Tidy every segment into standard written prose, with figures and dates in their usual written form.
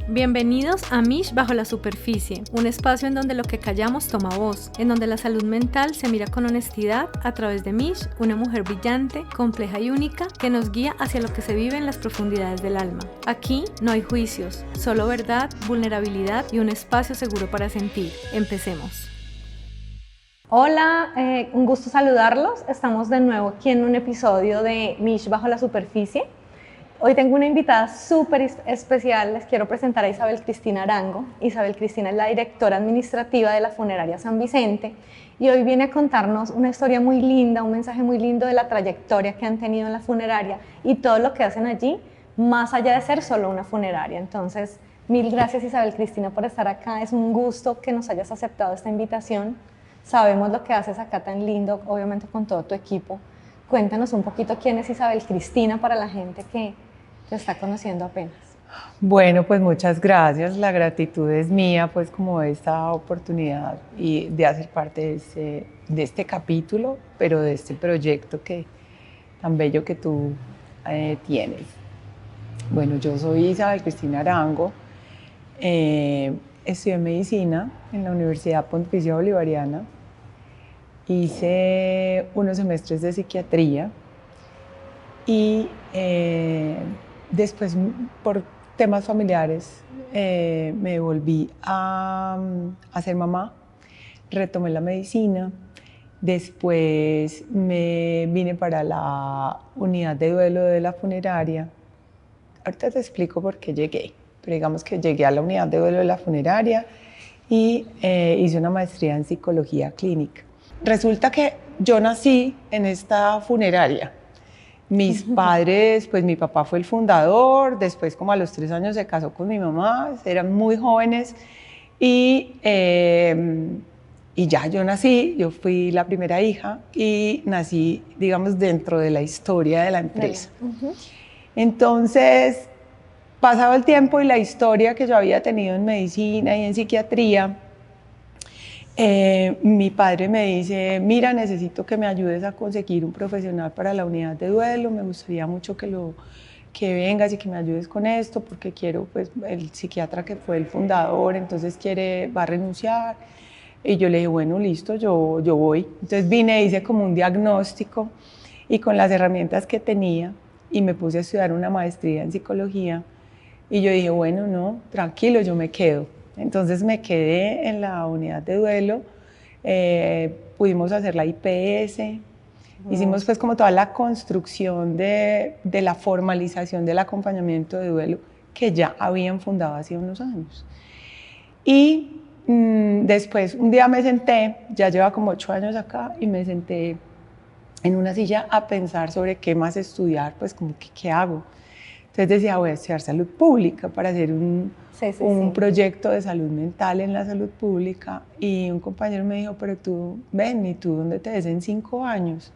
Bienvenidos a Mish Bajo la Superficie, un espacio en donde lo que callamos toma voz, en donde la salud mental se mira con honestidad a través de Mish, una mujer brillante, compleja y única que nos guía hacia lo que se vive en las profundidades del alma. Aquí no hay juicios, solo verdad, vulnerabilidad y un espacio seguro para sentir. Empecemos. Hola, un gusto saludarlos. Estamos de nuevo aquí en un episodio de Mish Bajo la Superficie. Hoy tengo una invitada súper especial. Les quiero presentar a Isabel Cristina Arango. Isabel Cristina es la directora administrativa de la Funeraria San Vicente y hoy viene a contarnos una historia muy linda, un mensaje muy lindo de la trayectoria que han tenido en la funeraria y todo lo que hacen allí, más allá de ser solo una funeraria. Entonces, mil gracias Isabel Cristina por estar acá. Es un gusto que nos hayas aceptado esta invitación. Sabemos lo que haces acá tan lindo, obviamente con todo tu equipo. Cuéntanos un poquito quién es Isabel Cristina para la gente que te está conociendo apenas. Bueno, pues muchas gracias. La gratitud es mía, pues como esta oportunidad y de hacer parte de este capítulo, pero de este proyecto tan bello que tú tienes. Bueno, yo soy Isabel Cristina Arango. Estudié medicina en la Universidad Pontificia Bolivariana. Hice unos semestres de psiquiatría y después, por temas familiares, me volví a ser mamá, retomé la medicina, después me vine para la unidad de duelo de la funeraria. Ahorita te explico por qué llegué, pero digamos que llegué a la unidad de duelo de la funeraria y hice una maestría en psicología clínica. Resulta que yo nací en esta funeraria. Mis padres, pues mi papá fue el fundador, después como a los 3 años se casó con mi mamá, eran muy jóvenes y ya yo nací, yo fui la primera hija y nací, digamos, dentro de la historia de la empresa. Entonces, pasado el tiempo y la historia que yo había tenido en medicina y en psiquiatría, mi padre me dice, mira, necesito que me ayudes a conseguir un profesional para la unidad de duelo, me gustaría mucho que vengas y que me ayudes con esto, porque quiero, pues, el psiquiatra que fue el fundador, entonces va a renunciar. Y yo le dije, bueno, listo, yo voy. Entonces vine, hice como un diagnóstico y con las herramientas que tenía y me puse a estudiar una maestría en psicología y yo dije, bueno, no, tranquilo, yo me quedo. Entonces me quedé en la unidad de duelo, pudimos hacer la IPS, hicimos pues como toda la construcción de la formalización del acompañamiento de duelo que ya habían fundado hace unos años. Y después un día me senté, ya lleva como 8 años acá, y me senté en una silla a pensar sobre qué más estudiar, pues como que qué hago. Entonces decía, voy a estudiar salud pública para hacer un proyecto de salud mental en la salud pública. Y un compañero me dijo, pero tú, ven, ¿y tú dónde te ves en 5 años?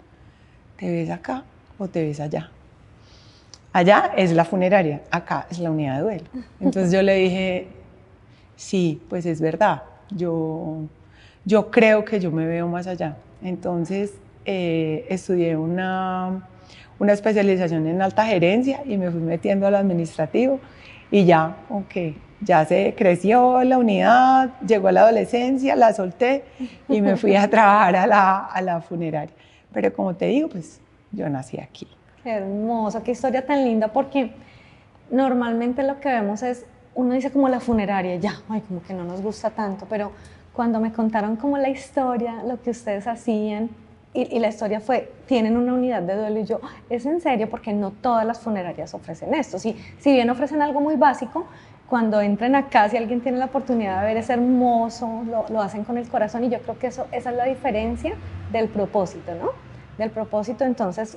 ¿Te ves acá o te ves allá? Allá es la funeraria, acá es la unidad de duelo. Entonces yo le dije, sí, pues es verdad, yo creo que yo me veo más allá. Entonces estudié una especialización en alta gerencia y me fui metiendo al administrativo y ya, aunque ya se creció la unidad, llegó a la adolescencia, la solté y me fui a trabajar a la funeraria. Pero como te digo, pues yo nací aquí. Qué hermoso, qué historia tan linda, porque normalmente lo que vemos es, uno dice como la funeraria, ya, ay, como que no nos gusta tanto, pero cuando me contaron como la historia, lo que ustedes hacían, y la historia fue, tienen una unidad de duelo, y yo, es en serio, porque no todas las funerarias ofrecen esto. Si bien ofrecen algo muy básico, cuando entren acá, si alguien tiene la oportunidad de ver, es hermoso, lo hacen con el corazón, y yo creo que esa es la diferencia del propósito, ¿no? Del propósito. Entonces,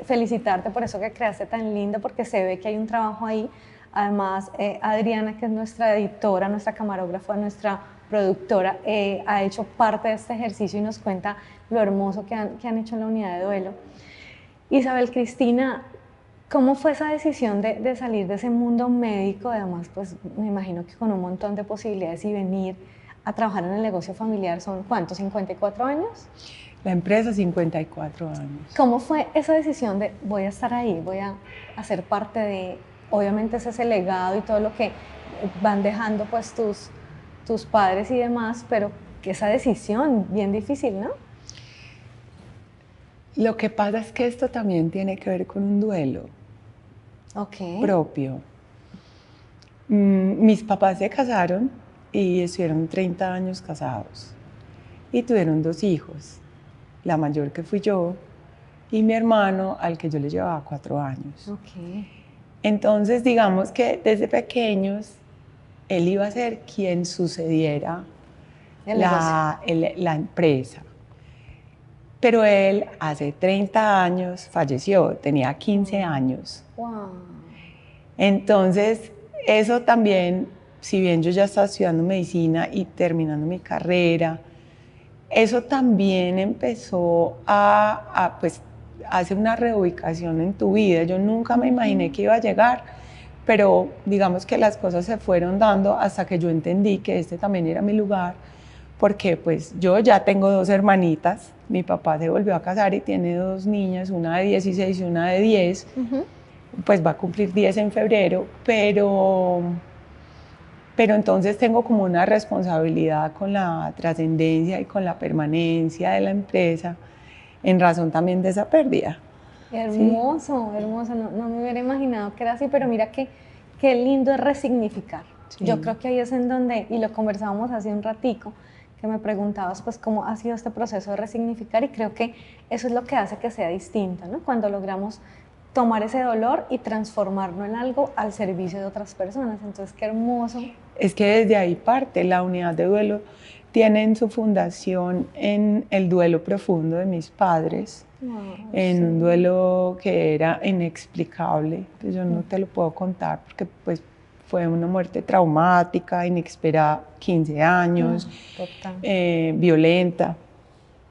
felicitarte por eso que creaste tan lindo, porque se ve que hay un trabajo ahí. Además, Adriana, que es nuestra editora, nuestra camarógrafa, nuestra productora, ha hecho parte de este ejercicio y nos cuenta lo hermoso que han hecho en la unidad de duelo. Isabel Cristina, ¿cómo fue esa decisión de salir de ese mundo médico? Además, pues me imagino que con un montón de posibilidades y venir a trabajar en el negocio familiar. ¿Son cuántos? ¿54 años? La empresa, 54 años. ¿Cómo fue esa decisión de voy a estar ahí, voy a hacer parte de, obviamente es ese legado y todo lo que van dejando pues tus padres y demás, pero que esa decisión bien difícil, ¿no? Lo que pasa es que esto también tiene que ver con un duelo propio. Mis papás se casaron y estuvieron 30 años casados y tuvieron 2 hijos, la mayor que fui yo y mi hermano al que yo le llevaba 4 años. Entonces digamos que desde pequeños él iba a ser quien sucediera la empresa. Pero él hace 30 años falleció, tenía 15 años. Wow. Entonces, eso también, si bien yo ya estaba estudiando medicina y terminando mi carrera, eso también empezó pues, hace una reubicación en tu vida. Yo nunca me imaginé que iba a llegar, pero digamos que las cosas se fueron dando hasta que yo entendí que este también era mi lugar, porque pues yo ya tengo 2 hermanitas, mi papá se volvió a casar y tiene 2 niñas, una de 16 y una de 10, pues va a cumplir 10 en febrero, pero entonces tengo como una responsabilidad con la trascendencia y con la permanencia de la empresa en razón también de esa pérdida. Hermoso, ¿sí? Hermoso, no me hubiera imaginado que era así, pero mira qué lindo es resignificar. Sí. Yo creo que ahí es en donde, y lo conversábamos hace un ratico, que me preguntabas pues cómo ha sido este proceso de resignificar, y creo que eso es lo que hace que sea distinto, ¿no? Cuando logramos tomar ese dolor y transformarlo en algo al servicio de otras personas. Entonces, qué hermoso. Es que desde ahí parte la unidad de duelo, tienen su fundación en el duelo profundo de mis padres, en un duelo que era inexplicable, pues yo no te lo puedo contar porque pues fue una muerte traumática, inesperada, 15 años, violenta.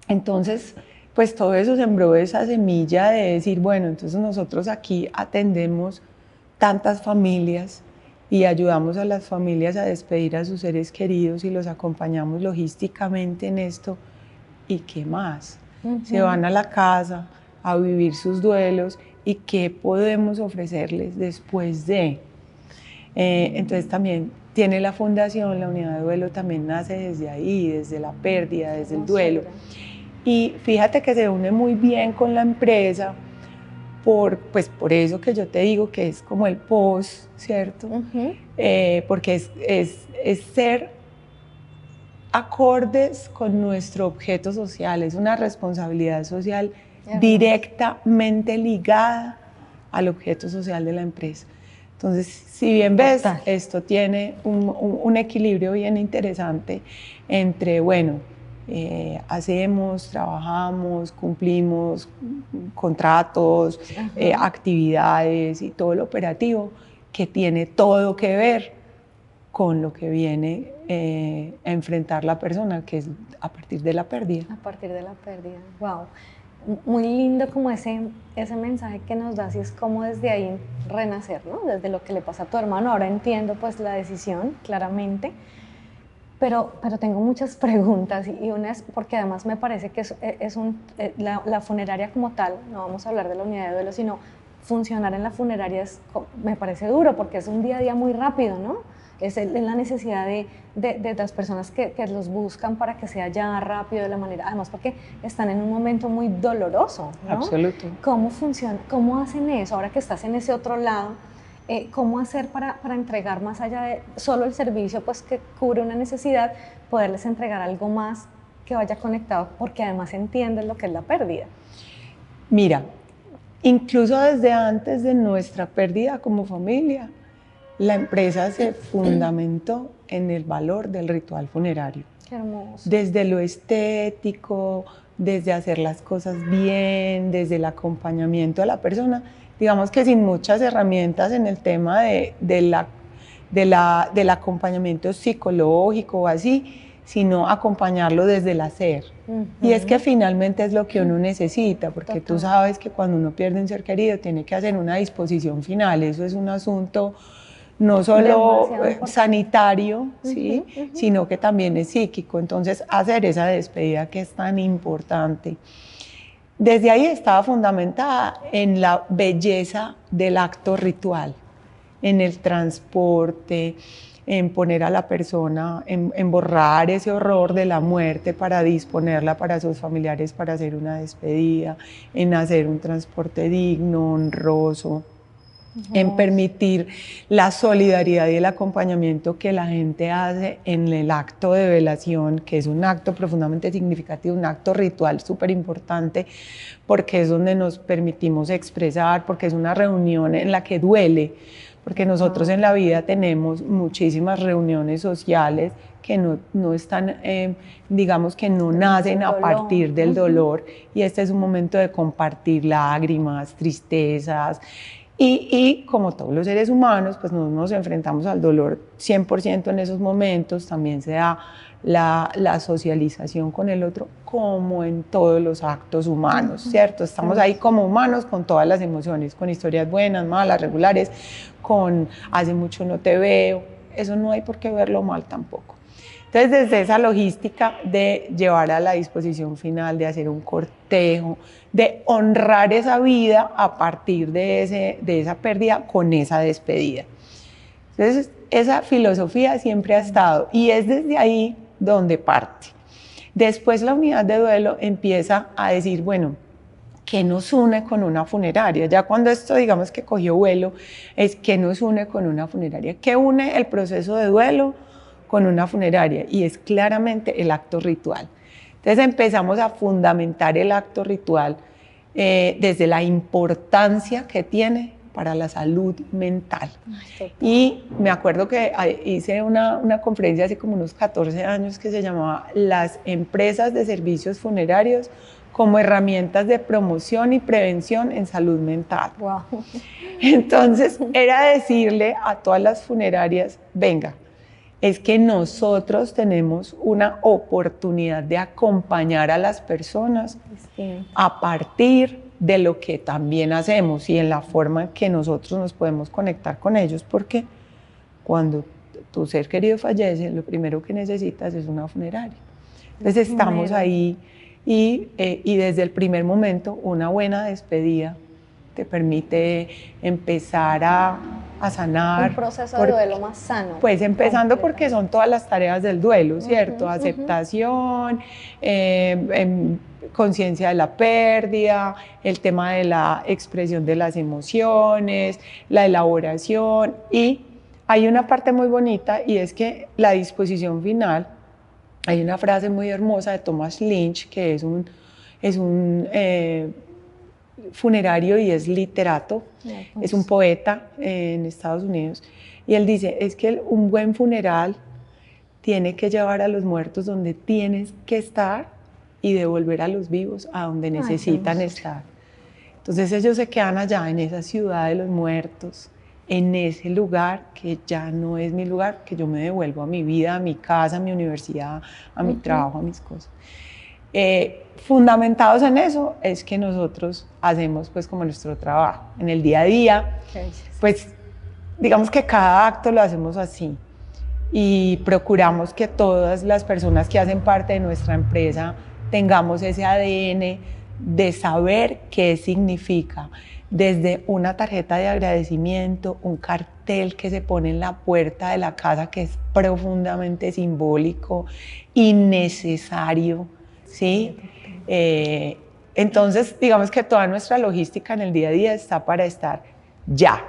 Entonces, pues todo eso sembró esa semilla de decir, bueno, entonces nosotros aquí atendemos tantas familias y ayudamos a las familias a despedir a sus seres queridos y los acompañamos logísticamente en esto. ¿Y qué más? Se van a la casa a vivir sus duelos y qué podemos ofrecerles después de. Entonces también tiene la fundación, la unidad de duelo también nace desde ahí, desde la pérdida, desde el duelo. Y fíjate que se une muy bien con la empresa, pues por eso que yo te digo que es como el post, ¿cierto? Porque es ser acordes con nuestro objeto social, es una responsabilidad social directamente ligada al objeto social de la empresa. Entonces, si bien ves, esto tiene un equilibrio bien interesante entre, bueno, hacemos, trabajamos, cumplimos contratos, actividades y todo lo operativo que tiene todo que ver con lo que viene a enfrentar la persona, que es a partir de la pérdida. A partir de la pérdida, wow. Muy lindo como ese mensaje que nos das, y es como desde ahí renacer, ¿no? Desde lo que le pasa a tu hermano. Ahora entiendo pues la decisión, claramente, pero tengo muchas preguntas, y una es porque además me parece que la funeraria como tal, no vamos a hablar de la unidad de duelo, sino funcionar en la funeraria me parece duro, porque es un día a día muy rápido, ¿no? Es la necesidad de las personas que los buscan para que sea ya rápido de la manera, además porque están en un momento muy doloroso, ¿no? Absoluto. ¿Cómo funciona? ¿Cómo hacen eso? Ahora que estás en ese otro lado, ¿cómo hacer para entregar más allá de solo el servicio pues, que cubre una necesidad, poderles entregar algo más que vaya conectado, porque además entienden lo que es la pérdida? Mira, incluso desde antes de nuestra pérdida como familia, la empresa se fundamentó en el valor del ritual funerario. Qué hermoso. Desde lo estético, desde hacer las cosas bien, desde el acompañamiento a la persona, digamos que sin muchas herramientas en el tema del acompañamiento psicológico o así, sino acompañarlo desde el hacer. Y es que finalmente es lo que uno necesita, porque tú sabes que cuando uno pierde un ser querido tiene que hacer una disposición final, eso es un asunto no solo sanitario, ¿sí? Sino que también es psíquico. Entonces, hacer esa despedida que es tan importante. Desde ahí estaba fundamentada en la belleza del acto ritual, en el transporte, en poner a la persona, en borrar ese horror de la muerte para disponerla para sus familiares, para hacer una despedida, en hacer un transporte digno, honroso, en permitir la solidaridad y el acompañamiento que la gente hace en el acto de velación, que es un acto profundamente significativo, un acto ritual súper importante, porque es donde nos permitimos expresar, porque es una reunión en la que duele, porque nosotros en la vida tenemos muchísimas reuniones sociales que no están, digamos que no nacen a partir del dolor, y este es un momento de compartir lágrimas, tristezas, y como todos los seres humanos, pues nos enfrentamos al dolor 100% en esos momentos, también se da la socialización con el otro, como en todos los actos humanos, ¿cierto? Estamos ahí como humanos con todas las emociones, con historias buenas, malas, regulares, con hace mucho no te veo, eso no hay por qué verlo mal tampoco. Entonces, desde esa logística de llevar a la disposición final, de hacer un cortejo, de honrar esa vida a partir de esa pérdida con esa despedida. Entonces, esa filosofía siempre ha estado y es desde ahí donde parte. Después la unidad de duelo empieza a decir, bueno, ¿qué nos une con una funeraria? Ya cuando esto, digamos que cogió vuelo, es ¿qué nos une con una funeraria? ¿Qué une el proceso de duelo con una funeraria? Y es claramente el acto ritual. Entonces empezamos a fundamentar el acto ritual desde la importancia que tiene para la salud mental. Y me acuerdo que hice una conferencia hace como unos 14 años que se llamaba Las empresas de servicios funerarios como herramientas de promoción y prevención en salud mental. Wow. Entonces era decirle a todas las funerarias, venga, es que nosotros tenemos una oportunidad de acompañar a las personas a partir de lo que también hacemos y en la forma en que nosotros nos podemos conectar con ellos, porque cuando tu ser querido fallece, lo primero que necesitas es una funeraria. Entonces estamos ahí y desde el primer momento una buena despedida te permite empezar a sanar. Un proceso de duelo más sano. Pues empezando porque son todas las tareas del duelo, ¿cierto? Aceptación, conciencia de la pérdida, el tema de la expresión de las emociones, la elaboración, y hay una parte muy bonita y es que la disposición final, hay una frase muy hermosa de Thomas Lynch, que es un funerario y es literato, es un poeta en Estados Unidos, y él dice, es que un buen funeral tiene que llevar a los muertos donde tienes que estar y devolver a los vivos a donde necesitan estar. Entonces ellos se quedan allá en esa ciudad de los muertos, en ese lugar que ya no es mi lugar, que yo me devuelvo a mi vida, a mi casa, a mi universidad, a mi trabajo, a mis cosas. Fundamentados en eso es que nosotros hacemos pues como nuestro trabajo en el día a día, pues digamos que cada acto lo hacemos así y procuramos que todas las personas que hacen parte de nuestra empresa tengamos ese ADN de saber qué significa, desde una tarjeta de agradecimiento, un cartel que se pone en la puerta de la casa que es profundamente simbólico y necesario, ¿sí? Entonces, digamos que toda nuestra logística en el día a día está para estar ya.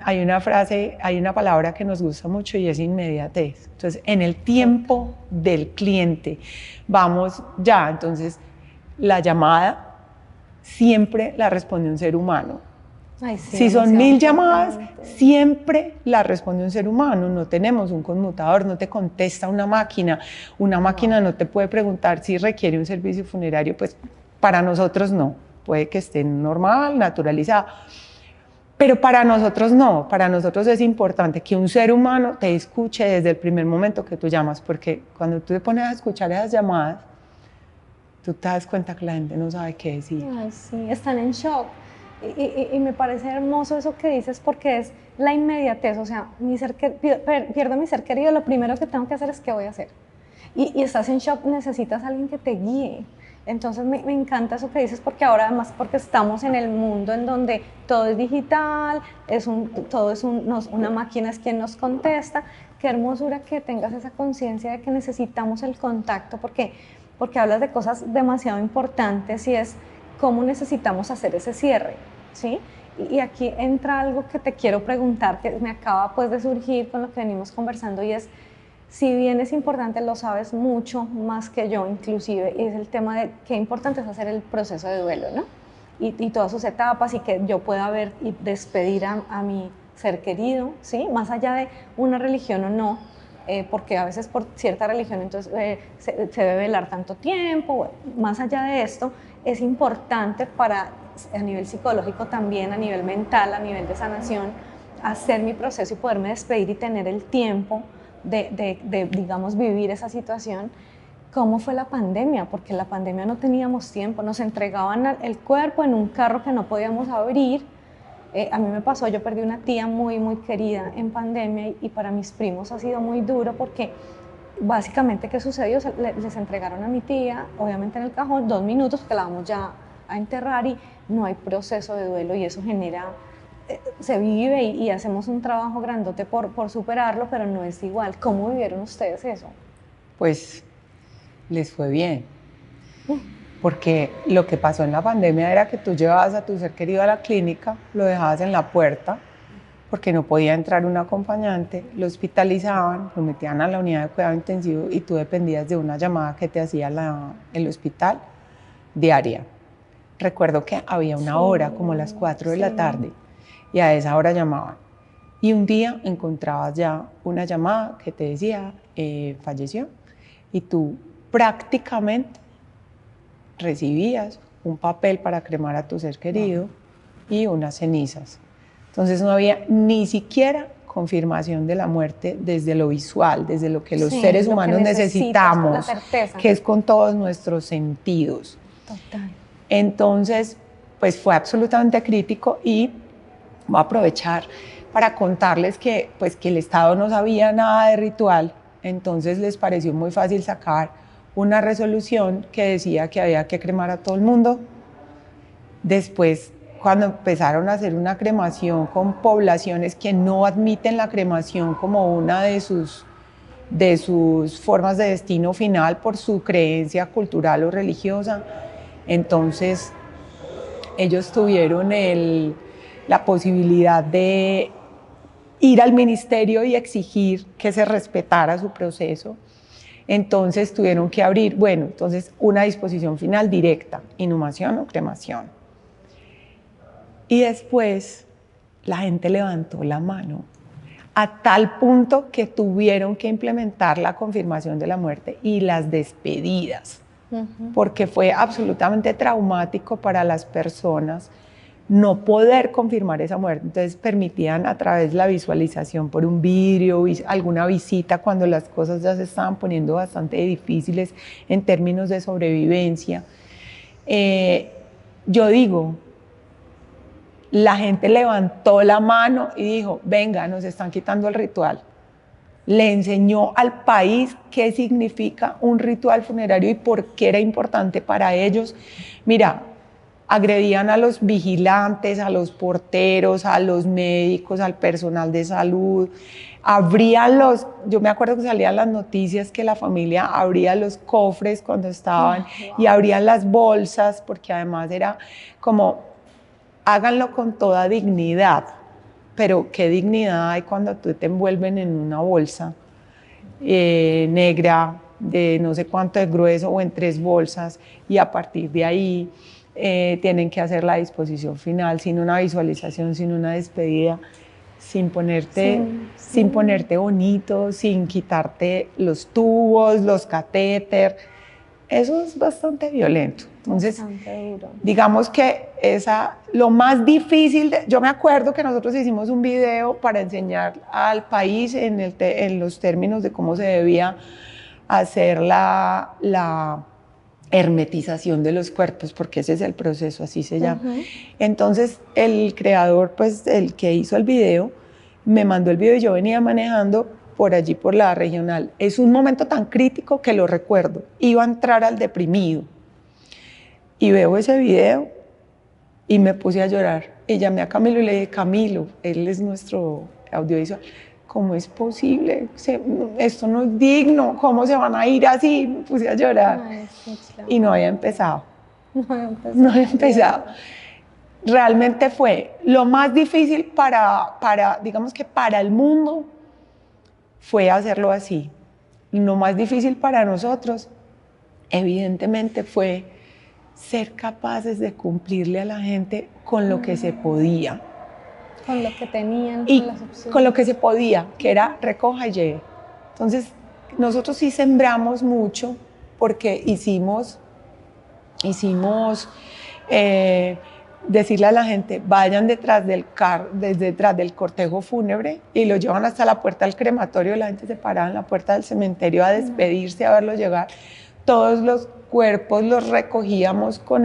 Hay una frase, hay una palabra que nos gusta mucho y es inmediatez. Entonces, en el tiempo del cliente, vamos ya. Entonces, la llamada siempre la responde un ser humano. Ay, sí, si son 1000 llamadas, siempre la responde un ser humano. No tenemos un conmutador, no te contesta una máquina. Una máquina no te puede preguntar si requiere un servicio funerario, pues para nosotros no. Puede que esté normal, naturalizado. Pero para nosotros no, para nosotros es importante que un ser humano te escuche desde el primer momento que tú llamas, porque cuando tú te pones a escuchar esas llamadas, tú te das cuenta que la gente no sabe qué decir. Ay, sí, están en shock. Y me parece hermoso eso que dices porque es la inmediatez, o sea, pierdo mi ser querido, lo primero que tengo que hacer es qué voy a hacer. Y estás en shock, necesitas a alguien que te guíe. Entonces me encanta eso que dices, porque ahora además porque estamos en el mundo en donde todo es digital, todo es una máquina es quien nos contesta. Qué hermosura que tengas esa conciencia de que necesitamos el contacto, porque hablas de cosas demasiado importantes y es cómo necesitamos hacer ese cierre, ¿sí? Y aquí entra algo que te quiero preguntar, que me acaba pues de surgir con lo que venimos conversando, y es, si bien es importante, lo sabes mucho más que yo inclusive, y es el tema de qué importante es hacer el proceso de duelo, ¿no? Y todas sus etapas, y que yo pueda ver y despedir a mi ser querido, ¿sí? Más allá de una religión o no, porque a veces por cierta religión entonces se debe velar tanto tiempo. Más allá de esto, es importante a nivel psicológico también, a nivel mental, a nivel de sanación, hacer mi proceso y poderme despedir y tener el tiempo digamos, vivir esa situación. ¿Cómo fue la pandemia? Porque en la pandemia no teníamos tiempo, nos entregaban el cuerpo en un carro que no podíamos abrir. A mí me pasó, yo perdí una tía muy, muy querida en pandemia, y para mis primos ha sido muy duro porque básicamente, ¿qué sucedió? Les entregaron a mi tía, obviamente en el cajón, 2 minutos, que la vamos ya a enterrar, y no hay proceso de duelo, y eso genera, se vive y hacemos un trabajo grandote por superarlo, pero no es igual. ¿Cómo vivieron ustedes eso? Pues les fue bien, porque lo que pasó en la pandemia era que tú llevabas a tu ser querido a la clínica, lo dejabas en la puerta, porque no podía entrar un acompañante, lo hospitalizaban, lo metían a la unidad de cuidado intensivo, y tú dependías de una llamada que te hacía el hospital diaria. Recuerdo que había una hora, como las 4 de la tarde, y a esa hora llamaban. Y un día encontrabas ya una llamada que te decía, falleció, y tú prácticamente recibías un papel para cremar a tu ser querido y unas cenizas. Entonces no había ni siquiera confirmación de la muerte desde lo visual, desde lo que los seres humanos necesitamos, que es con todos nuestros sentidos. Total. Entonces, pues fue absolutamente crítico, y voy a aprovechar para contarles que el Estado no sabía nada de ritual, entonces les pareció muy fácil sacar una resolución que decía que había que cremar a todo el mundo. Después, cuando empezaron a hacer una cremación con poblaciones que no admiten la cremación como una de sus formas de destino final por su creencia cultural o religiosa, entonces ellos tuvieron la posibilidad de ir al ministerio y exigir que se respetara su proceso. Entonces tuvieron que abrir, entonces una disposición final directa, inhumación o cremación. Y después la gente levantó la mano, a tal punto que tuvieron que implementar la confirmación de la muerte y las despedidas, porque fue absolutamente traumático para las personas no poder confirmar esa muerte. Entonces permitían, a través de la visualización por un vidrio, alguna visita cuando las cosas ya se estaban poniendo bastante difíciles en términos de sobrevivencia. Yo digo, la gente levantó la mano y dijo, venga, nos están quitando el ritual. Le enseñó al país qué significa un ritual funerario y por qué era importante para ellos. Mira, agredían a los vigilantes, a los porteros, a los médicos, al personal de salud. Yo me acuerdo que salían las noticias que la familia abría los cofres cuando estaban, y abrían las bolsas, porque además era como, háganlo con toda dignidad. Pero qué dignidad hay cuando tú te envuelven en una bolsa negra de no sé cuánto de grueso, o en 3 bolsas, y a partir de ahí tienen que hacer la disposición final sin una visualización, sin una despedida, sin ponerte bonito, sin quitarte los tubos, los catéter. Eso es bastante violento. Entonces, digamos que lo más difícil, yo me acuerdo que nosotros hicimos un video para enseñar al país en los términos de cómo se debía hacer la hermetización de los cuerpos, porque ese es el proceso, así se llama. Entonces, el creador, pues el que hizo el video, me mandó el video, y yo venía manejando por allí, por la regional. Es un momento tan crítico que lo recuerdo. Iba a entrar al deprimido. y veo ese video y me puse a llorar. Y llamé a Camilo y le dije, Camilo, él es nuestro audiovisual, ¿cómo es posible? Esto no es digno, ¿cómo se van a ir así? Me puse a llorar. Ay, sí, claro. Y no había empezado. No No he empezado. Realmente fue lo más difícil digamos que para el mundo, fue hacerlo así. Lo más difícil para nosotros, evidentemente, fue ser capaces de cumplirle a la gente con lo que se podía. Con lo que tenían, Y con las opciones. con lo que se podía, que era recoja y lleve. Entonces, nosotros sí sembramos mucho porque hicimos decirle a la gente, vayan detrás del cortejo fúnebre y lo llevan hasta la puerta del crematorio. La gente se paraba en la puerta del cementerio a despedirse, a verlo llegar. Todos los cuerpos los recogíamos con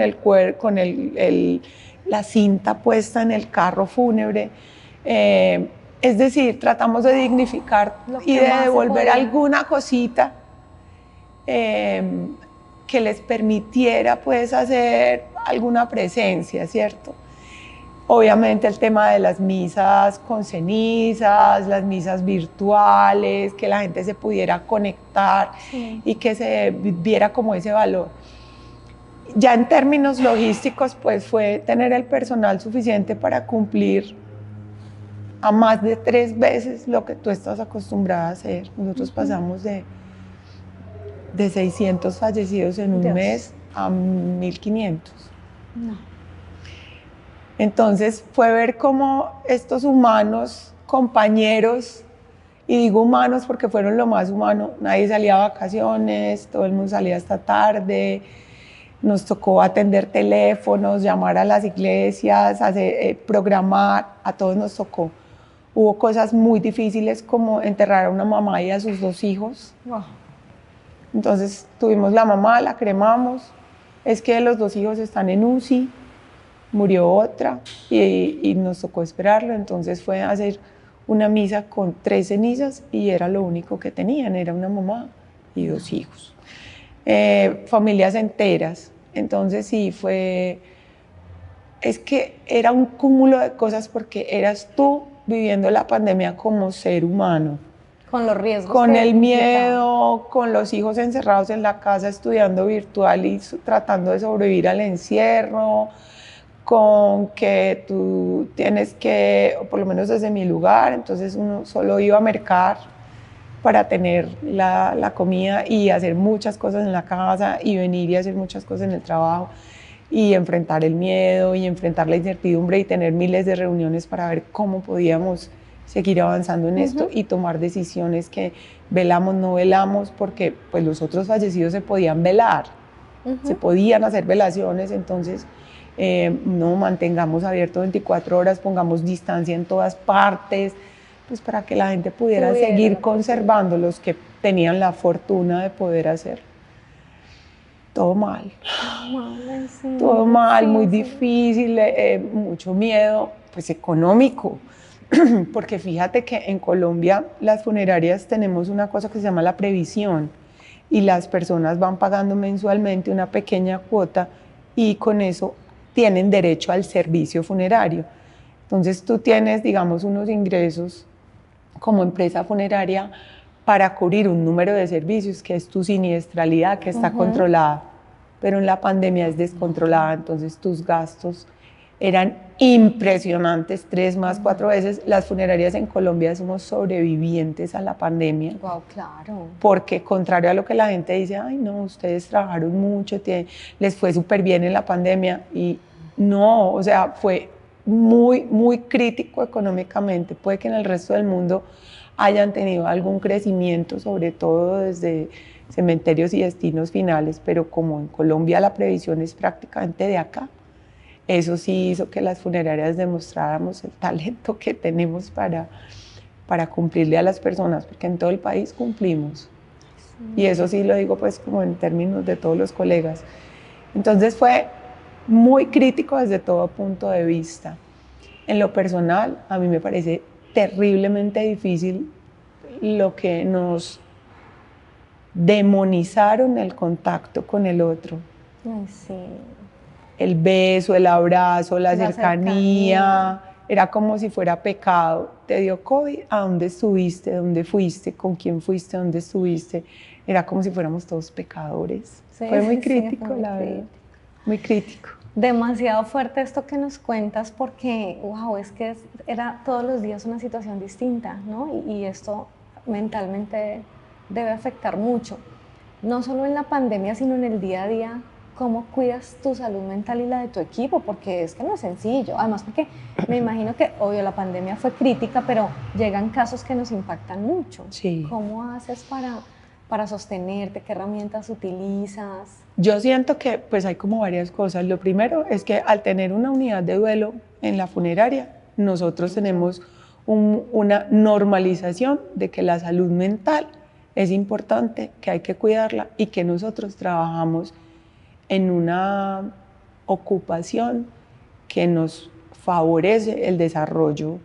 la cinta puesta en el carro fúnebre. Es decir, tratamos de dignificar y de devolver alguna cosita que les permitiera pues hacer alguna presencia, ¿cierto? Obviamente el tema de las misas con cenizas, las misas virtuales, que la gente se pudiera conectar y que se viera como ese valor. Ya en términos logísticos, pues fue tener el personal suficiente para cumplir a más de 3 veces lo que tú estás acostumbrada a hacer. Nosotros pasamos de 600 fallecidos en un mes a 1500. No. Entonces fue ver cómo estos humanos, compañeros, y digo humanos porque fueron lo más humano, nadie salía a vacaciones, todo el mundo salía hasta tarde, nos tocó atender teléfonos, llamar a las iglesias, programar, a todos nos tocó. Hubo cosas muy difíciles como enterrar a una mamá y a sus 2 hijos. Wow. Entonces tuvimos la mamá, la cremamos, es que los 2 hijos están en UCI, murió otra y nos tocó esperarlo, entonces fue a hacer una misa con 3 cenizas y era lo único que tenían, era una mamá y 2 hijos. Familias enteras, entonces sí es que era un cúmulo de cosas porque eras tú viviendo la pandemia como ser humano. Con los riesgos. Con el miedo, con los hijos encerrados en la casa estudiando virtual y tratando de sobrevivir al encierro, con que tú tienes que, o por lo menos desde mi lugar, entonces uno solo iba a mercar para tener la comida y hacer muchas cosas en la casa y venir y hacer muchas cosas en el trabajo y enfrentar el miedo y enfrentar la incertidumbre y tener miles de reuniones para ver cómo podíamos seguir avanzando en esto y tomar decisiones que velamos, no velamos, porque pues los otros fallecidos se podían velar, se podían hacer velaciones, entonces no mantengamos abierto 24 horas, pongamos distancia en todas partes, pues para que la gente pudiera seguir conservando los que tenían la fortuna de poder hacer. Todo mal, todo mal, muy difícil, mucho miedo, pues económico. Porque fíjate que en Colombia las funerarias tenemos una cosa que se llama la previsión y las personas van pagando mensualmente una pequeña cuota y con eso tienen derecho al servicio funerario. Entonces tú tienes, digamos, unos ingresos como empresa funeraria para cubrir un número de servicios que es tu siniestralidad que está controlada, pero en la pandemia es descontrolada, entonces tus gastos eran impresionantes, 3 más 4 veces. Las funerarias en Colombia somos sobrevivientes a la pandemia. Wow, claro. Porque contrario a lo que la gente dice, ay no, ustedes trabajaron mucho, les fue súper bien en la pandemia, y no, o sea, fue muy, muy crítico económicamente. Puede que en el resto del mundo hayan tenido algún crecimiento, sobre todo desde cementerios y destinos finales, pero como en Colombia la previsión es prácticamente de acá, eso sí hizo que las funerarias demostráramos el talento que tenemos para cumplirle a las personas, porque en todo el país cumplimos. Y eso sí lo digo pues como en términos de todos los colegas. Entonces fue muy crítico desde todo punto de vista. En lo personal, a mí me parece terriblemente difícil lo que nos demonizaron el contacto con el otro. Ay, sí. el beso, el abrazo, la cercanía, era como si fuera pecado. ¿Te dio COVID? ¿A dónde estuviste? ¿Dónde fuiste? ¿Con quién fuiste? ¿Dónde estuviste? Era como si fuéramos todos pecadores. Sí, fue muy sí, crítico, fue muy la verdad. crítico. Muy crítico. Demasiado fuerte esto que nos cuentas porque, wow, es que era todos los días una situación distinta, ¿no? Y esto mentalmente debe afectar mucho. No solo en la pandemia, sino en el día a día. ¿Cómo cuidas tu salud mental y la de tu equipo? Porque es que no es sencillo. Además, porque me imagino que, obvio, la pandemia fue crítica, pero llegan casos que nos impactan mucho. Sí. ¿Cómo haces para sostenerte? ¿Qué herramientas utilizas? Yo siento que pues hay como varias cosas. Lo primero es que al tener una unidad de duelo en la funeraria, nosotros tenemos una normalización de que la salud mental es importante, que hay que cuidarla y que nosotros trabajamos en una ocupación que nos favorece el desarrollo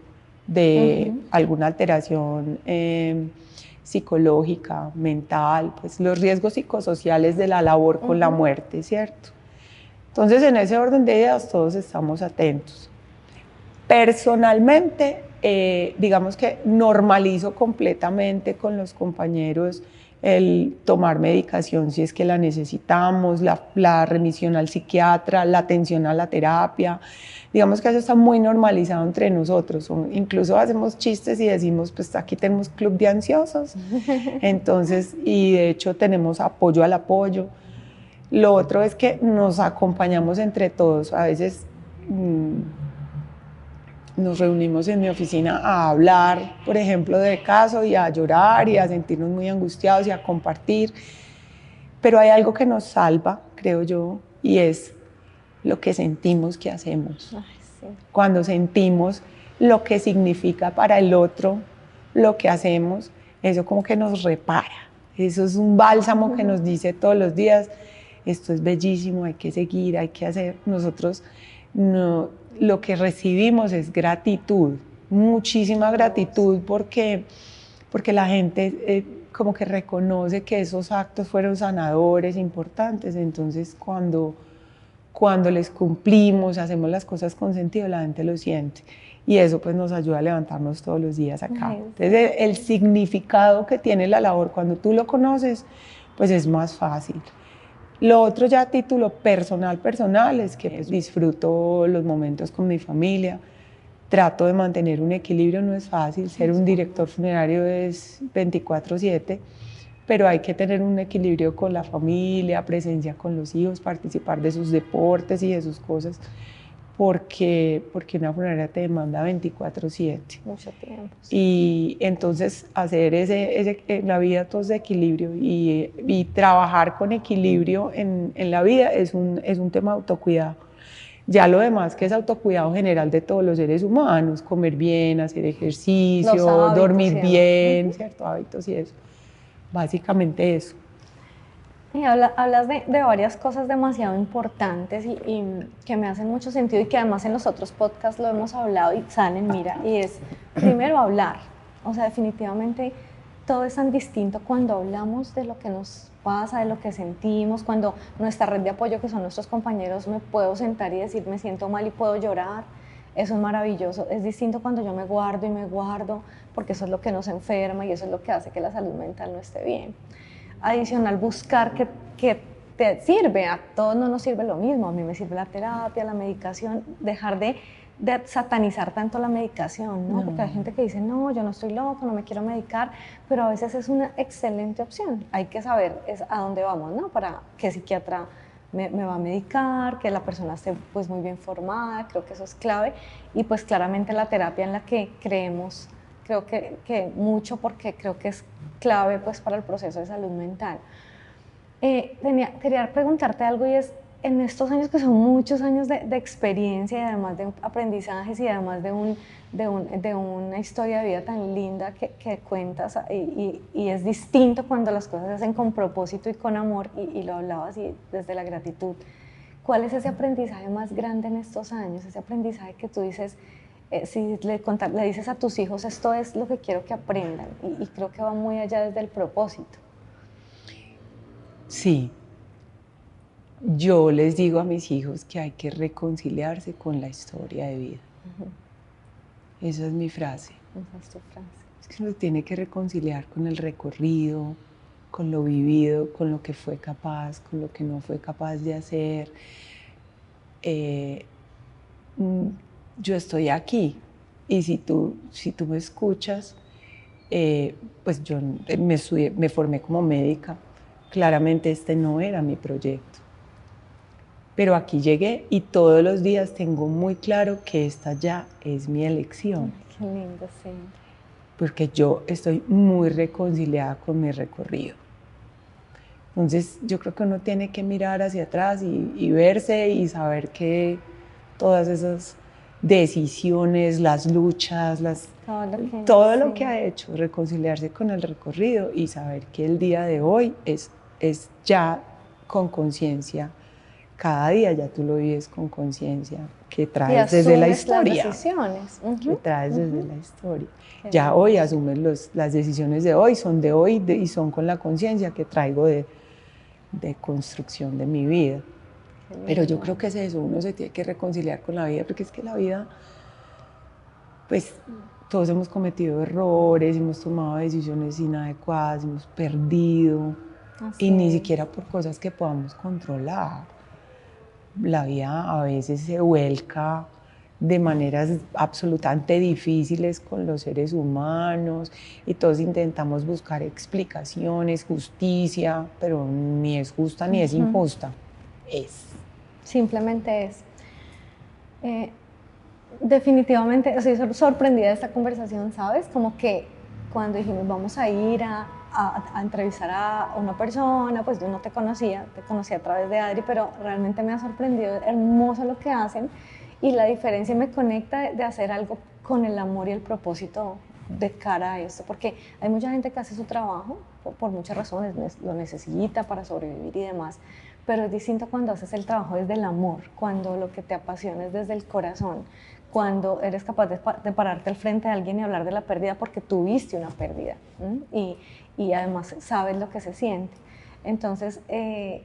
de alguna alteración psicológica, mental, pues los riesgos psicosociales de la labor con la muerte, ¿cierto? Entonces, en ese orden de ideas todos estamos atentos. Personalmente, digamos que normalizo completamente con los compañeros el tomar medicación si es que la necesitamos, la remisión al psiquiatra, la atención a la terapia. Digamos que eso está muy normalizado entre nosotros. Incluso hacemos chistes y decimos, pues aquí tenemos club de ansiosos. Entonces, y de hecho tenemos apoyo al apoyo. Lo otro es que nos acompañamos entre todos. A veces nos reunimos en mi oficina a hablar, por ejemplo, de caso y a llorar y a sentirnos muy angustiados y a compartir. Pero hay algo que nos salva, creo yo, y es lo que sentimos que hacemos. Ay, sí. Cuando sentimos lo que significa para el otro lo que hacemos, eso como que nos repara. Eso es un bálsamo que nos dice todos los días, esto es bellísimo, hay que seguir, hay que hacer. Nosotros no, lo que recibimos es gratitud, muchísima gratitud porque la gente como que reconoce que esos actos fueron sanadores, importantes. Entonces cuando les cumplimos, hacemos las cosas con sentido, la gente lo siente. Y eso pues nos ayuda a levantarnos todos los días acá. Entonces el significado que tiene la labor, cuando tú lo conoces, pues es más fácil. Lo otro ya a título personal es que pues, disfruto los momentos con mi familia, trato de mantener un equilibrio, no es fácil, ser un director funerario es 24/7, pero hay que tener un equilibrio con la familia, presencia con los hijos, participar de sus deportes y de sus cosas, porque una funeraria te demanda 24/7. Mucho tiempo. Sí. Y entonces hacer en la vida todo ese equilibrio y trabajar con equilibrio en la vida es un tema de autocuidado. Ya lo demás que es autocuidado general de todos los seres humanos, comer bien, hacer ejercicio, dormir bien, ¿cierto? Hábitos y eso. Básicamente eso. Y hablas de varias cosas demasiado importantes y que me hacen mucho sentido y que además en los otros podcasts lo hemos hablado y salen, mira, y es primero hablar. O sea, definitivamente todo es tan distinto cuando hablamos de lo que nos pasa, de lo que sentimos, cuando nuestra red de apoyo, que son nuestros compañeros, me puedo sentar y decir me siento mal y puedo llorar. Eso es maravilloso. Es distinto cuando yo me guardo, porque eso es lo que nos enferma y eso es lo que hace que la salud mental no esté bien. Adicional, buscar que te sirve. A todos no nos sirve lo mismo. A mí me sirve la terapia, la medicación. Dejar de satanizar tanto la medicación, ¿no? Porque hay gente que dice, no, yo no estoy loco, no me quiero medicar, pero a veces es una excelente opción. Hay que saber a dónde vamos, ¿no? Para qué psiquiatra me va a medicar, que la persona esté pues muy bien formada, creo que eso es clave. Y pues claramente la terapia en la que creemos, creo que mucho, porque creo que es clave pues para el proceso de salud mental. Quería preguntarte algo, y es, en estos años que son muchos años de experiencia y además de aprendizajes y además de una historia de vida tan linda que cuentas, y es distinto cuando las cosas se hacen con propósito y con amor, y lo hablabas y desde la gratitud. ¿Cuál es ese aprendizaje más grande en estos años? Ese aprendizaje que tú dices, si le dices a tus hijos, esto es lo que quiero que aprendan, y creo que va muy allá desde el propósito. Sí. yo les digo a mis hijos que hay que reconciliarse con la historia de vida. Esa es mi frase. Esa es tu frase. Es que uno tiene que reconciliar con el recorrido, con lo vivido, con lo que fue capaz, con lo que no fue capaz de hacer. Yo estoy aquí y si tú me escuchas, pues yo me formé como médica. Claramente este no era mi proyecto. Pero aquí llegué y todos los días tengo muy claro que esta ya es mi elección. Qué lindo, sí. Porque yo estoy muy reconciliada con mi recorrido. Entonces yo creo que uno tiene que mirar hacia atrás y verse y saber que todas esas decisiones, las luchas, todo lo que ha hecho, reconciliarse con el recorrido y saber que el día de hoy es ya con conciencia. Cada día ya tú lo vives con conciencia, que traes desde la historia. Las decisiones. Que traes desde la historia. Ya hoy asumes las decisiones de hoy, son de hoy y son con la conciencia que traigo de construcción de mi vida. Pero yo creo que es eso, uno se tiene que reconciliar con la vida, porque es que la vida, pues todos hemos cometido errores, hemos tomado decisiones inadecuadas, hemos perdido, y ni siquiera por cosas que podamos controlar. La vida a veces se vuelca de maneras absolutamente difíciles con los seres humanos y todos intentamos buscar explicaciones, justicia, pero ni es justa ni es injusta, es. Simplemente es. Definitivamente estoy sorprendida de esta conversación, ¿sabes? Como que cuando dijimos vamos a ir a entrevistar a una persona, pues yo no te conocía a través de Adri, pero realmente me ha sorprendido, hermoso lo que hacen y la diferencia me conecta de hacer algo con el amor y el propósito de cara a esto, porque hay mucha gente que hace su trabajo por muchas razones, lo necesita para sobrevivir y demás, pero es distinto cuando haces el trabajo desde el amor, cuando lo que te apasiona es desde el corazón, cuando eres capaz de pararte al frente de alguien y hablar de la pérdida porque tuviste una pérdida y además sabes lo que se siente. Entonces, ¿te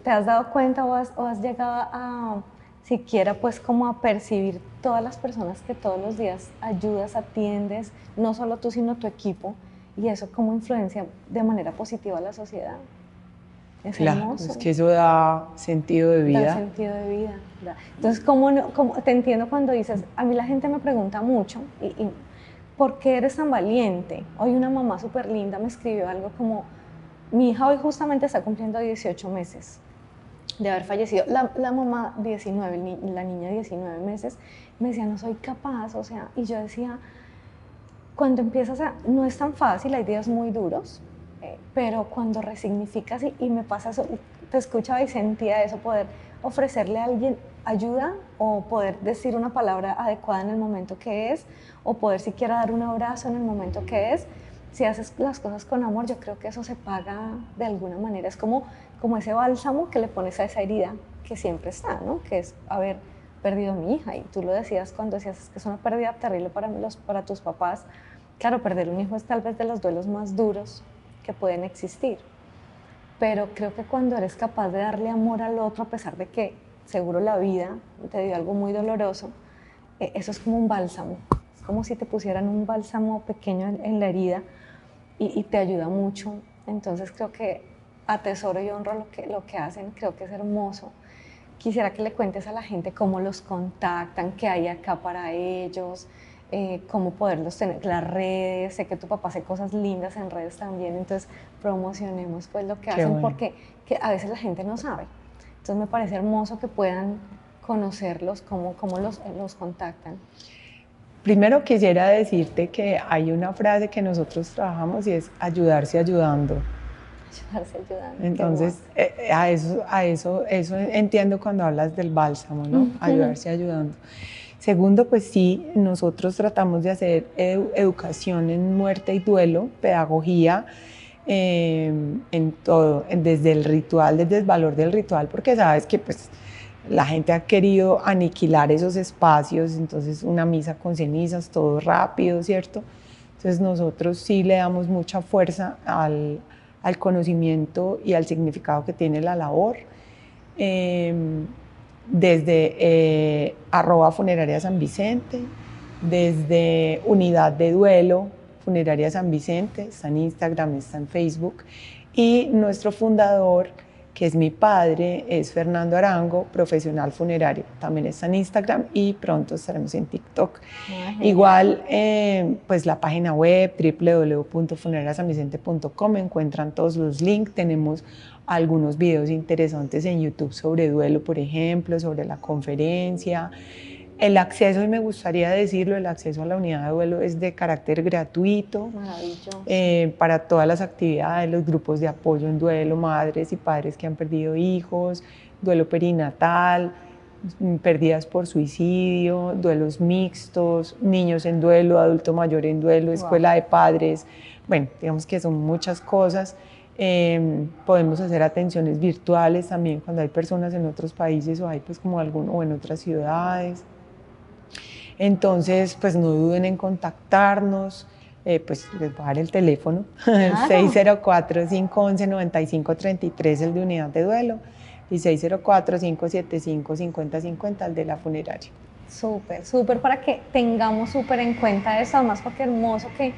has dado cuenta o has llegado a siquiera pues como a percibir todas las personas que todos los días ayudas, atiendes, no solo tú sino tu equipo, y eso cómo influencia de manera positiva a la sociedad? Es claro, hermoso. Es que eso da sentido de vida. Da sentido de vida. Entonces, te entiendo cuando dices, a mí la gente me pregunta mucho, ¿por qué eres tan valiente? Hoy una mamá súper linda me escribió algo como, mi hija hoy justamente está cumpliendo 18 meses de haber fallecido. La mamá 19, la niña 19 meses, me decía, no soy capaz, o sea, y yo decía, cuando empiezas no es tan fácil, hay días muy duros, pero cuando resignificas y me pasa eso, te escuchaba y sentía eso, poder ofrecerle a alguien ayuda o poder decir una palabra adecuada en el momento que es, o poder siquiera dar un abrazo en el momento que es. Si haces las cosas con amor, yo creo que eso se paga de alguna manera. Es como ese bálsamo que le pones a esa herida que siempre está, ¿no? Que es haber perdido a mi hija. Y tú lo decías cuando decías que es una pérdida terrible para tus papás. Claro, perder un hijo es tal vez de los duelos más duros que pueden existir. Pero creo que cuando eres capaz de darle amor al otro, a pesar de que seguro la vida te dio algo muy doloroso, eso es como un bálsamo. Es como si te pusieran un bálsamo pequeño en la herida y te ayuda mucho. Entonces creo que atesoro y honro lo que hacen, creo que es hermoso. Quisiera que le cuentes a la gente cómo los contactan, qué hay acá para ellos, cómo poderlos tener, las redes. Sé que tu papá hace cosas lindas en redes también, entonces promocionemos pues lo que hacen, bueno. porque que a veces la gente no sabe. Entonces me parece hermoso que puedan conocerlos, cómo los contactan. Primero quisiera decirte que hay una frase que nosotros trabajamos y es ayudarse ayudando. Ayudarse ayudando. Entonces, a eso entiendo cuando hablas del bálsamo, ¿no? Ayudarse ayudando. Segundo, pues sí, nosotros tratamos de hacer educación en muerte y duelo, pedagogía en todo, desde el ritual, desde el valor del ritual, porque sabes que pues la gente ha querido aniquilar esos espacios, entonces una misa con cenizas, todo rápido, ¿cierto? Entonces nosotros sí le damos mucha fuerza al conocimiento y al significado que tiene la labor. desde @funeraria San Vicente, desde Unidad de Duelo Funeraria San Vicente, está en Instagram, está en Facebook, y nuestro fundador, que es mi padre, es Fernando Arango, profesional funerario, también está en Instagram y pronto estaremos en TikTok. Igual, pues la página web www.funerariasanvicente.com, encuentran todos los links, tenemos algunos videos interesantes en YouTube sobre duelo, por ejemplo, sobre la conferencia. El acceso, y me gustaría decirlo, el acceso a la unidad de duelo es de carácter gratuito. Maravilloso. Para todas las actividades, los grupos de apoyo en duelo, madres y padres que han perdido hijos, duelo perinatal, pérdidas por suicidio, duelos mixtos, niños en duelo, adulto mayor en duelo, escuela de padres. Bueno, digamos que son muchas cosas. Podemos hacer atenciones virtuales también cuando hay personas en otros países o hay pues como o en otras ciudades. Entonces, pues no duden en contactarnos, pues les voy a dar el teléfono, claro. 604-511-9533, el de unidad de duelo, y 604-575-5050, el de la funeraria. Súper, súper, para que tengamos súper en cuenta eso, además porque hermoso que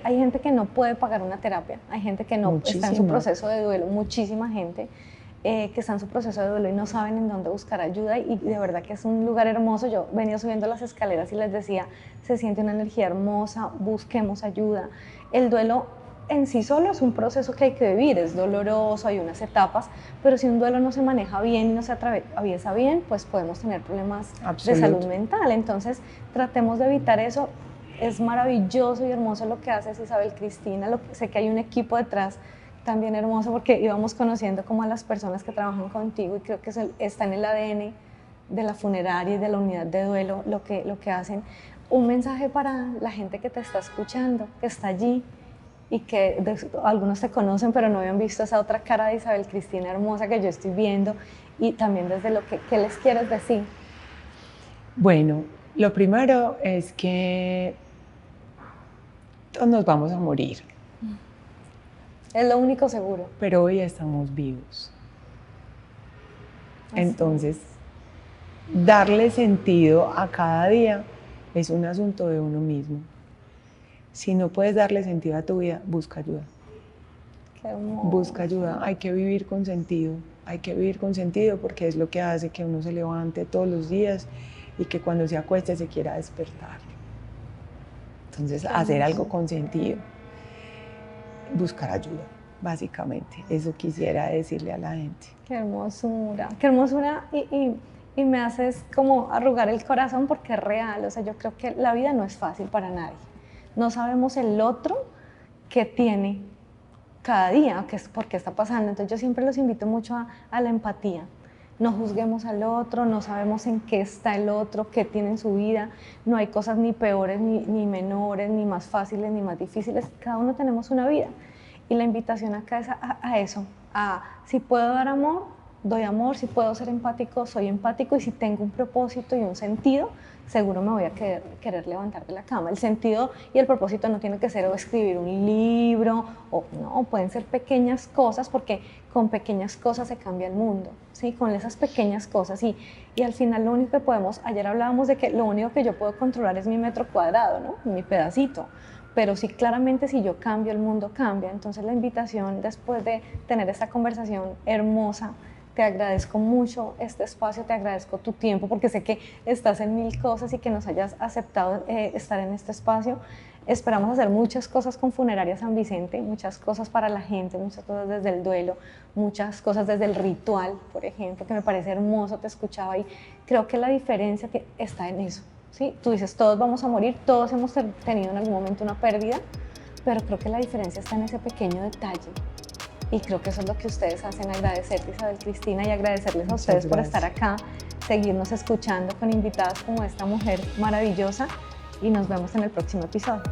hay gente que no puede pagar una terapia, hay gente que no está en su proceso de duelo, muchísima gente que está en su proceso de duelo y no saben en dónde buscar ayuda, y de verdad que es un lugar hermoso. Yo venía subiendo las escaleras y les decía, se siente una energía hermosa, busquemos ayuda. El duelo en sí solo es un proceso que hay que vivir, es doloroso, hay unas etapas, pero si un duelo no se maneja bien y no se atraviesa bien, pues podemos tener problemas de salud mental. Entonces tratemos de evitar eso. Es maravilloso y hermoso lo que haces, Isabel Cristina. Sé que hay un equipo detrás también hermoso, porque íbamos conociendo como a las personas que trabajan contigo y creo que está en el ADN de la funeraria y de la unidad de duelo lo que hacen. Un mensaje para la gente que te está escuchando, que está allí y que algunos te conocen pero no habían visto esa otra cara de Isabel Cristina hermosa que yo estoy viendo, y también desde lo que les quieres decir. Bueno, lo primero es que todos nos vamos a morir. Es lo único seguro. Pero hoy estamos vivos. Entonces, darle sentido a cada día es un asunto de uno mismo. Si no puedes darle sentido a tu vida, busca ayuda. Qué hermoso. Busca ayuda. Hay que vivir con sentido. Hay que vivir con sentido porque es lo que hace que uno se levante todos los días y que cuando se acueste se quiera despertar. Entonces, hacer algo con sentido. Buscar ayuda, básicamente. Eso quisiera decirle a la gente. Qué hermosura, y me haces como arrugar el corazón porque es real. O sea, yo creo que la vida no es fácil para nadie. No sabemos el otro que tiene cada día, por qué está pasando. Entonces yo siempre los invito mucho a la empatía. No juzguemos al otro, no sabemos en qué está el otro, qué tiene en su vida. No hay cosas ni peores, ni menores, ni más fáciles, ni más difíciles. Cada uno tenemos una vida. Y la invitación acá es a eso, si puedo dar amor, doy amor, si puedo ser empático, soy empático, y si tengo un propósito y un sentido, seguro me voy a querer levantar de la cama. El sentido y el propósito no tiene que ser o escribir un libro, no, pueden ser pequeñas cosas, porque con pequeñas cosas se cambia el mundo, ¿sí? Con esas pequeñas cosas, y al final lo único que podemos, ayer hablábamos de que lo único que yo puedo controlar es mi metro cuadrado, ¿no? Mi pedacito. Pero sí, claramente si yo cambio, el mundo cambia. Entonces la invitación, después de tener esta conversación hermosa, te agradezco mucho este espacio, te agradezco tu tiempo, porque sé que estás en mil cosas y que nos hayas aceptado estar en este espacio. Esperamos hacer muchas cosas con Funeraria San Vicente, muchas cosas para la gente, muchas cosas desde el duelo, muchas cosas desde el ritual, por ejemplo, que me parece hermoso, te escuchaba, y creo que la diferencia que está en eso. ¿Sí? Tú dices, todos vamos a morir, todos hemos tenido en algún momento una pérdida, pero creo que la diferencia está en ese pequeño detalle. Y creo que eso es lo que ustedes hacen, agradecerte, Isabel Cristina, y agradecerles a ustedes por estar acá, seguirnos escuchando con invitadas como esta mujer maravillosa, y nos vemos en el próximo episodio.